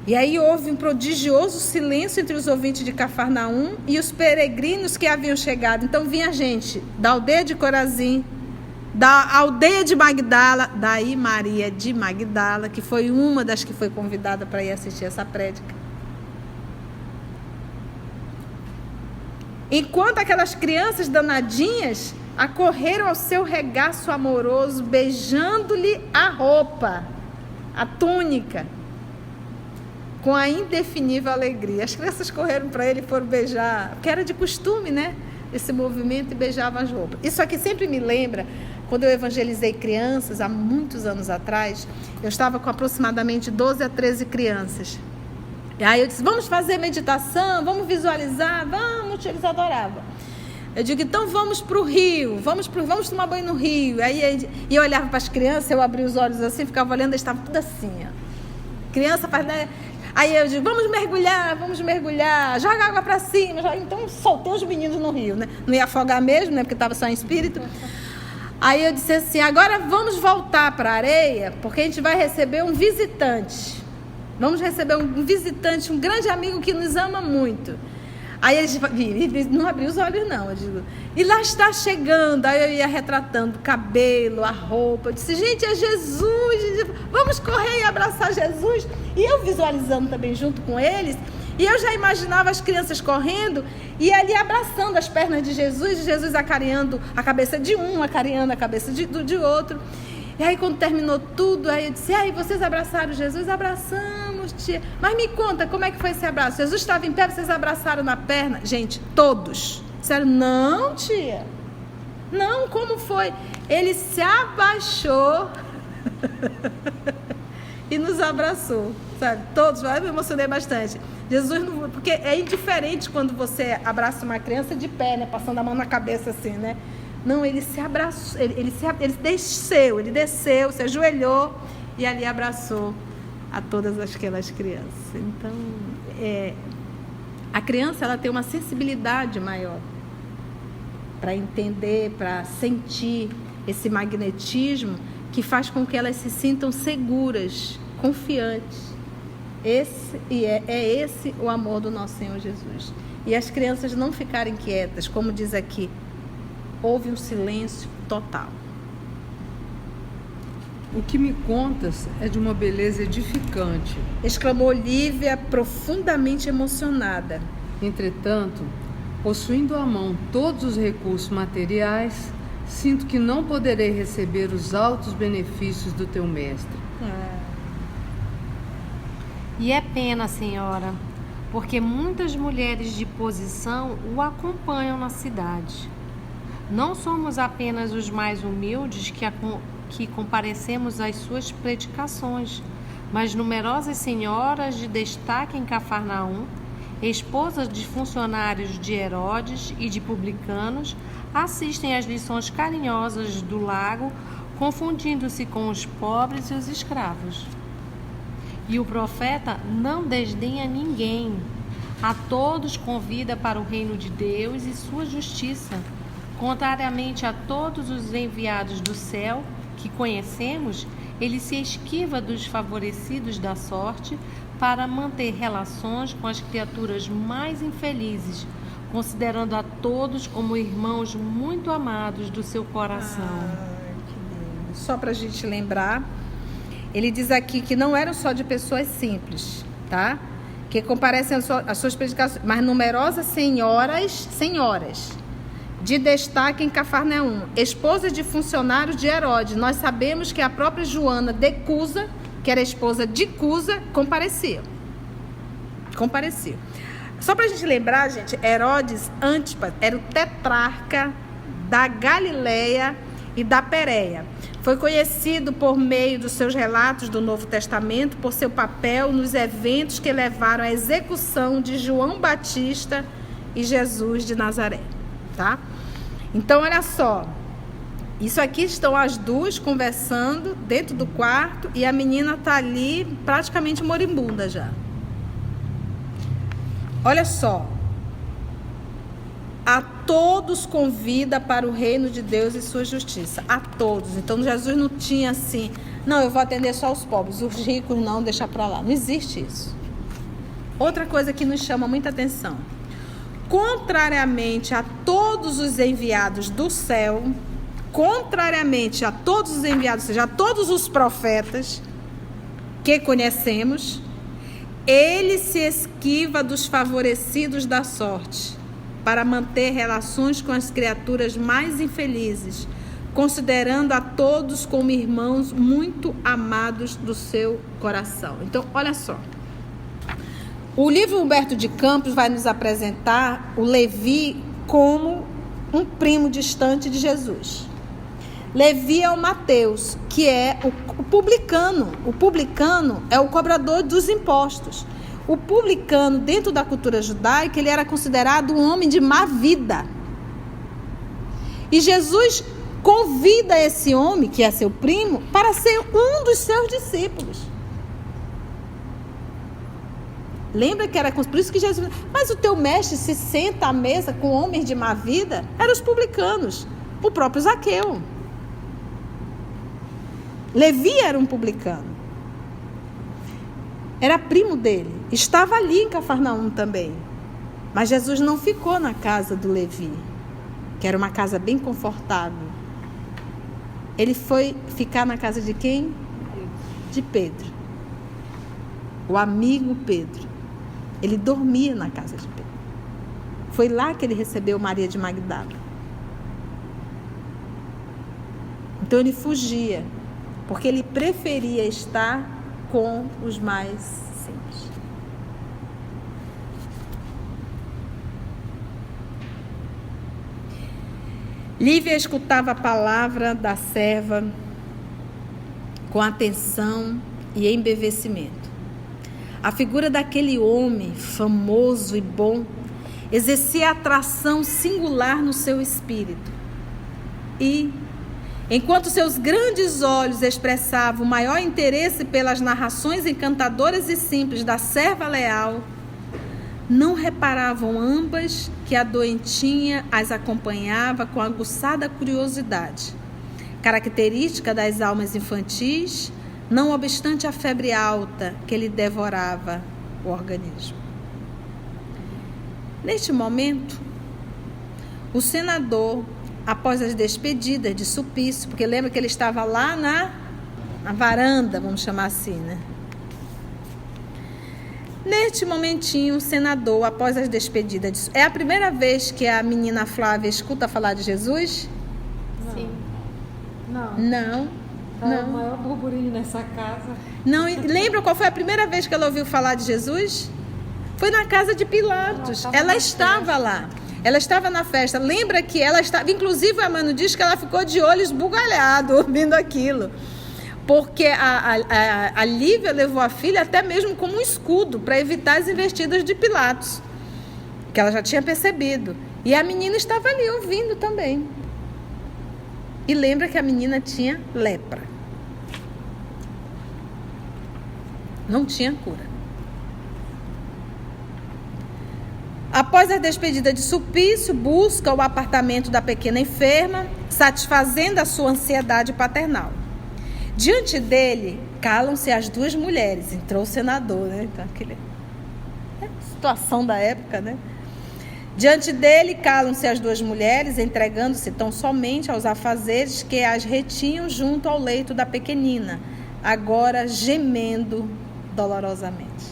E aí houve um prodigioso silêncio entre os ouvintes de Cafarnaum e os peregrinos que haviam chegado. Então vinha gente da aldeia de Corazim, da aldeia de Magdala, daí Maria de Magdala, que foi uma das que foi convidada para ir assistir essa prédica. Enquanto aquelas crianças danadinhas acorreram ao seu regaço amoroso, beijando-lhe a roupa, a túnica, com a indefinível alegria. As crianças correram para ele e foram beijar, porque era de costume, né? Esse movimento, e beijavam as roupas. Isso aqui sempre me lembra, quando eu evangelizei crianças, há muitos anos atrás, eu estava com aproximadamente 12 a 13 crianças. E aí eu disse, vamos fazer meditação, vamos visualizar, vamos, eles adoravam. Eu digo, então vamos para o rio, vamos tomar banho no rio. Aí eu olhava para as crianças, eu abria os olhos assim, ficava olhando, eles estavam tudo assim, ó. Criança faz... Aí eu digo, vamos mergulhar, joga água para cima. Então soltei os meninos no rio, né? Não ia afogar mesmo, né? Porque estava só em espírito. Aí eu disse assim, agora vamos voltar para a areia, porque a gente vai receber um visitante. Vamos receber um visitante, um grande amigo que nos ama muito. Aí eles não abriu os olhos não, eu digo, e lá está chegando. Aí eu ia retratando o cabelo, a roupa. Eu disse, gente, é Jesus, vamos correr e abraçar Jesus. E eu visualizando também junto com eles, e eu já imaginava as crianças correndo e ali abraçando as pernas de Jesus, e Jesus acarinhando a cabeça de um, acarinhando a cabeça de outro. E aí quando terminou tudo, aí eu disse, aí vocês abraçaram Jesus? Abraçamos, tia. Mas me conta, como é que foi esse abraço? Jesus estava em pé, vocês abraçaram na perna? Gente, todos. Disseram, não, tia. Não, como foi? Ele se abaixou e nos abraçou, sabe? Todos, eu me emocionei bastante. Jesus, não, porque é indiferente quando você abraça uma criança de pé, né? Passando a mão na cabeça assim, né? Não, ele se abraçou, ele desceu, se ajoelhou e ali abraçou a todas aquelas crianças. Então, a criança ela tem uma sensibilidade maior entender, para sentir esse magnetismo que faz com que elas se sintam seguras, confiantes. É esse o amor do nosso Senhor Jesus. E as crianças não ficarem quietas, como diz aqui, houve um silêncio total. O que me contas é de uma beleza edificante. Exclamou Lívia, profundamente emocionada. Entretanto, possuindo à mão todos os recursos materiais, sinto que não poderei receber os altos benefícios do teu mestre. E é pena, senhora, porque muitas mulheres de posição o acompanham na cidade. Não somos apenas os mais humildes que comparecemos às suas predicações, mas numerosas senhoras de destaque em Cafarnaum, esposas de funcionários de Herodes e de publicanos, assistem às lições carinhosas do lago, confundindo-se com os pobres e os escravos. E o profeta não desdenha ninguém, a todos convida para o reino de Deus e sua justiça. Contrariamente a todos os enviados do céu que conhecemos, ele se esquiva dos favorecidos da sorte para manter relações com as criaturas mais infelizes, considerando a todos como irmãos muito amados do seu coração. Que lindo. Só para a gente lembrar, ele diz aqui que não eram só de pessoas simples, tá? Que comparecem às suas predicações, mas numerosas senhoras de destaque em Cafarnaum, esposa de funcionários de Herodes. Nós sabemos que a própria Joana de Cusa, que era esposa de Cusa, compareceu. Só para a gente lembrar, gente, Herodes Antipas era o tetrarca da Galileia e da Pérea. Foi conhecido por meio dos seus relatos do Novo Testamento por seu papel nos eventos que levaram à execução de João Batista e Jesus de Nazaré, tá? Então, olha só, isso aqui estão as duas conversando dentro do quarto e a menina está ali praticamente moribunda já. Olha só, a todos convida para o reino de Deus e sua justiça, a todos. Então Jesus não tinha assim, não, eu vou atender só os pobres, os ricos não, deixar para lá, não existe isso. Outra coisa que nos chama muita atenção, contrariamente a todos os enviados do céu, ou seja, a todos os profetas que conhecemos, ele se esquiva dos favorecidos da sorte para manter relações com as criaturas mais infelizes, considerando a todos como irmãos muito amados do seu coração. Então, olha só. O livro Humberto de Campos vai nos apresentar o Levi como um primo distante de Jesus. Levi é o Mateus, que é o publicano. O publicano é o cobrador dos impostos. O publicano, dentro da cultura judaica, ele era considerado um homem de má vida. E Jesus convida esse homem, que é seu primo, para ser um dos seus discípulos. Lembra que era por isso que Jesus... Mas o teu mestre se senta à mesa com homens de má vida? Eram os publicanos. O próprio Zaqueu. Levi era um publicano. Era primo dele. Estava ali em Cafarnaum também. Mas Jesus não ficou na casa do Levi, que era uma casa bem confortável. Ele foi ficar na casa de quem? De Pedro. O amigo Pedro. Ele dormia na casa de Pedro. Foi lá que ele recebeu Maria de Magdala. Então ele fugia, porque ele preferia estar com os mais simples. Lívia escutava a palavra da serva com atenção e embevecimento. A figura daquele homem famoso e bom exercia atração singular no seu espírito. E, enquanto seus grandes olhos expressavam o maior interesse pelas narrações encantadoras e simples da serva leal, não reparavam ambas que a doentinha as acompanhava com aguçada curiosidade, característica das almas infantis, não obstante a febre alta que lhe devorava o organismo. Neste momento, o senador, após as despedidas de Sulpício, porque lembra que ele estava lá na varanda, vamos chamar assim, né? Neste momentinho, o senador, após as despedidas de... É a primeira vez que a menina Flávia escuta falar de Jesus? Sim. Não. Tá o maior burburinho nessa casa. Não, e lembra qual foi a primeira vez que ela ouviu falar de Jesus? Foi na casa de Pilatos. Ela estava lá. Ela estava na festa. Lembra que ela estava... Inclusive, a Mano diz que ela ficou de olho esbugalhado ouvindo aquilo. Porque a Lívia levou a filha até mesmo como um escudo para evitar as investidas de Pilatos, que ela já tinha percebido. E a menina estava ali ouvindo também. E lembra que a menina tinha lepra. Não tinha cura. Após a despedida de Sulpício, busca o apartamento da pequena enferma, satisfazendo a sua ansiedade paternal. Diante dele, calam-se as duas mulheres. Entrou o senador, né? Então, situação da época, né? Diante dele, calam-se as duas mulheres, entregando-se tão somente aos afazeres que as retinham junto ao leito da pequenina, agora gemendo dolorosamente.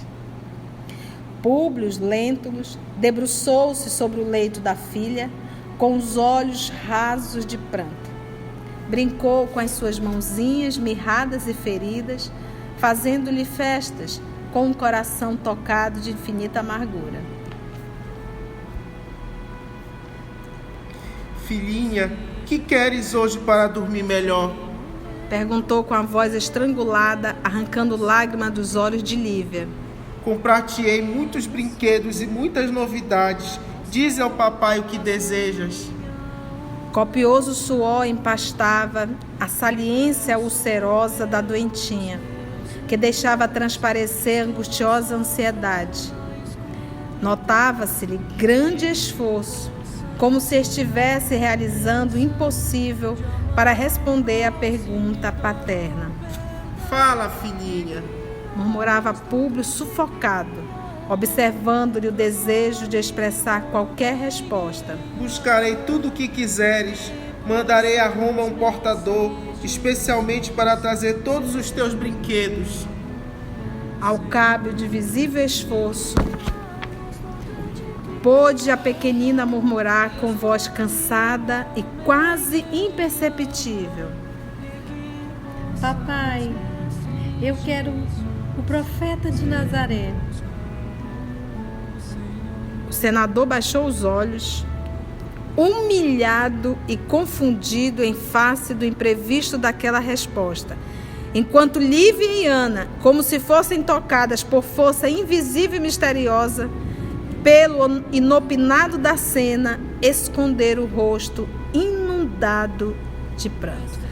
Públio Lentulus debruçou-se sobre o leito da filha, com os olhos rasos de pranto. Brincou com as suas mãozinhas mirradas e feridas, fazendo-lhe festas, com um coração tocado de infinita amargura. Filhinha, que queres hoje para dormir melhor? Perguntou com a voz estrangulada, arrancando lágrima dos olhos de Lívia. Comprar-te-ei muitos brinquedos e muitas novidades. Dize ao papai o que desejas. Copioso suor empastava a saliência ulcerosa da doentinha, que deixava transparecer angustiosa ansiedade. Notava-se-lhe grande esforço, como se estivesse realizando o impossível para responder à pergunta paterna. Fala, filhinha, murmurava Públio sufocado, observando-lhe o desejo de expressar qualquer resposta. Buscarei tudo o que quiseres, mandarei a Roma um portador, especialmente para trazer todos os teus brinquedos. Ao cabo de visível esforço, pôde a pequenina murmurar com voz cansada e quase imperceptível: Papai, eu quero o profeta de Nazaré. O senador baixou os olhos, humilhado e confundido em face do imprevisto daquela resposta, enquanto Lívia e Ana, como se fossem tocadas por força invisível e misteriosa, pelo inopinado da cena, esconderam o rosto inundado de pranto.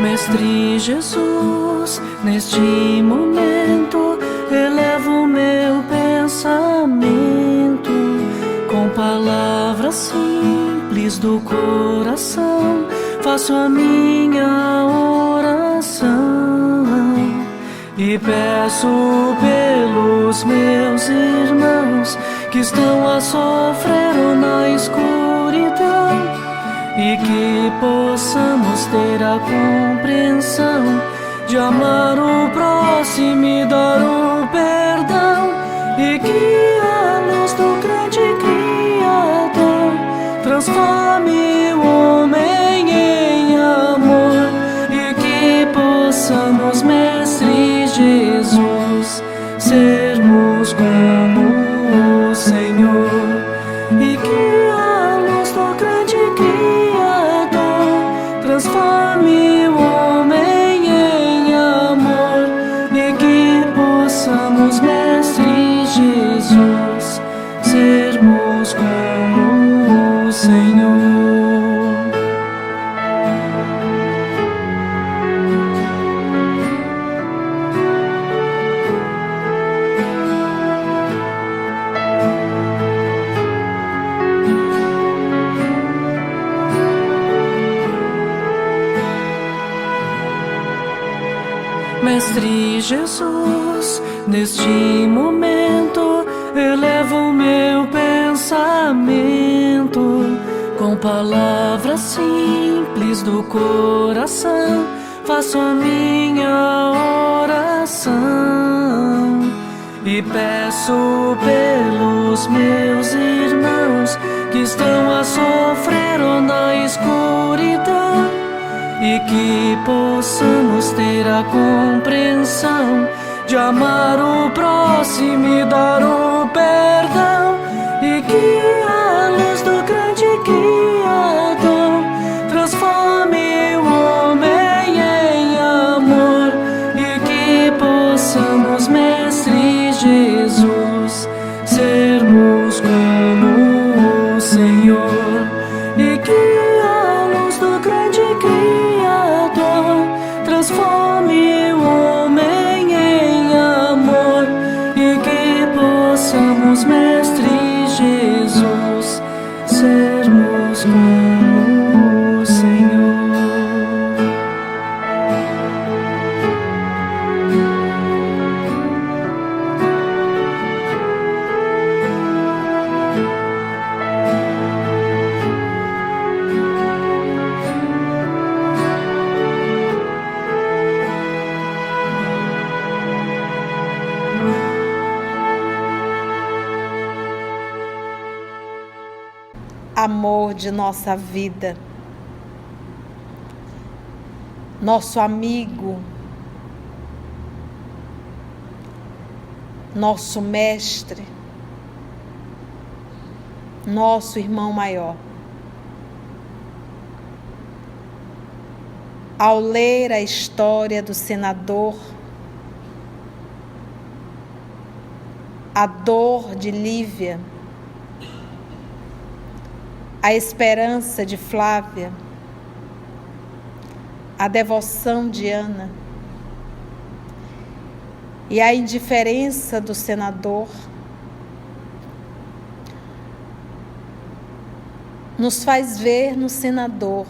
Mestre Jesus, neste momento elevo meu pensamento com palavras simples do coração, faço a minha oração e peço pelos meus irmãos que estão a sofrer na escuridão, e que possamos ter a compreensão de amar o próximo e dar o perdão, e que a luz do grande Criador transforme o homem em amor, e que possamos, Mestre Jesus, sermos como o Senhor, e que a luz do grande Criador transforme o homem em amor, e que possamos Mestre Jesus, neste momento elevo o meu pensamento, com palavras simples do coração faço a minha oração e peço pelos meus irmãos que estão a sofrer na escuridão, e que possamos ter a compreensão de amar o próximo e dar o perdão, e que a luz do grande Criador transforme o homem em amor, e que possamos, Mestre Jesus, sermos como o Senhor, e que a luz do grande Criador transforme o homem em amor, e que possamos, Mestre Jesus, sermos como o Senhor. Amor de nossa vida, nosso amigo, nosso mestre, nosso irmão maior. Ao ler a história do senador, a dor de Lívia, a esperança de Flávia, a devoção de Ana e a indiferença do senador, nos faz ver no senador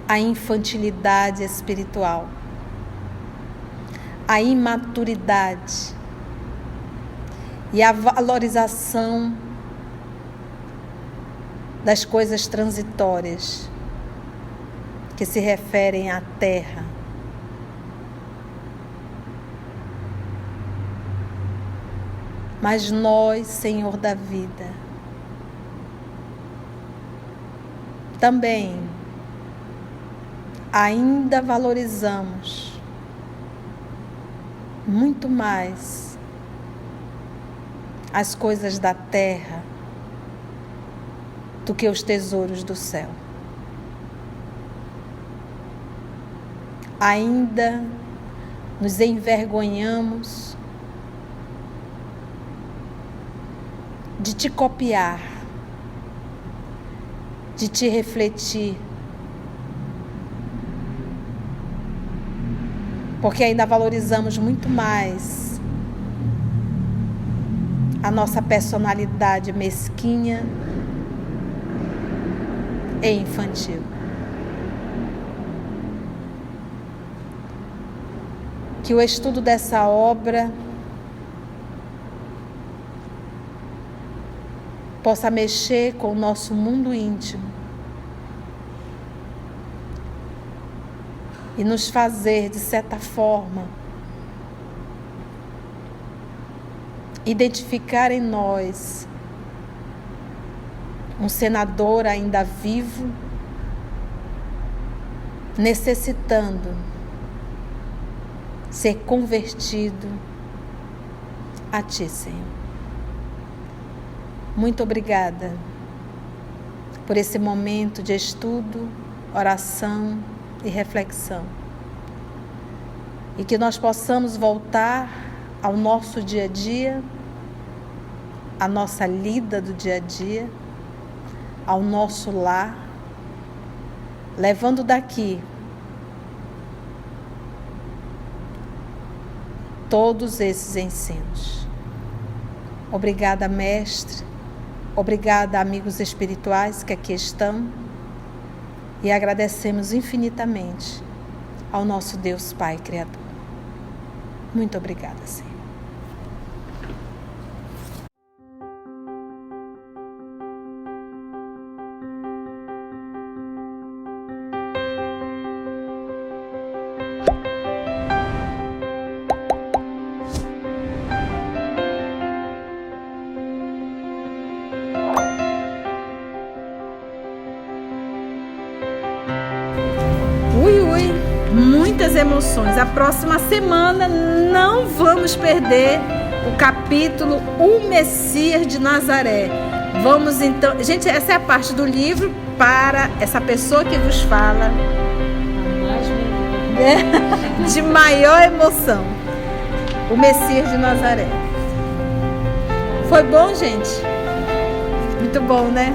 a infantilidade espiritual, a imaturidade e a valorização das coisas transitórias que se referem à terra. Mas nós, Senhor da vida, também ainda valorizamos muito mais as coisas da terra do que os tesouros do céu. Ainda nos envergonhamos de te copiar, de te refletir, porque ainda valorizamos muito mais a nossa personalidade mesquinha e infantil. Que o estudo dessa obra possa mexer com o nosso mundo íntimo e nos fazer, de certa forma, identificar em nós um senador ainda vivo, necessitando ser convertido a Ti, Senhor. Muito obrigada por esse momento de estudo, oração e reflexão. E que nós possamos voltar ao nosso dia a dia, à nossa lida do dia a dia, ao nosso lar, levando daqui todos esses ensinos. Obrigada, mestre. Obrigada, amigos espirituais que aqui estão. E agradecemos infinitamente ao nosso Deus Pai Criador. Muito obrigada, Senhor. Muitas emoções. A próxima semana não vamos perder o capítulo O Messias de Nazaré. Vamos então... Gente, essa é a parte do livro para essa pessoa que vos fala de maior emoção. O Messias de Nazaré. Foi bom, gente? Muito bom, né?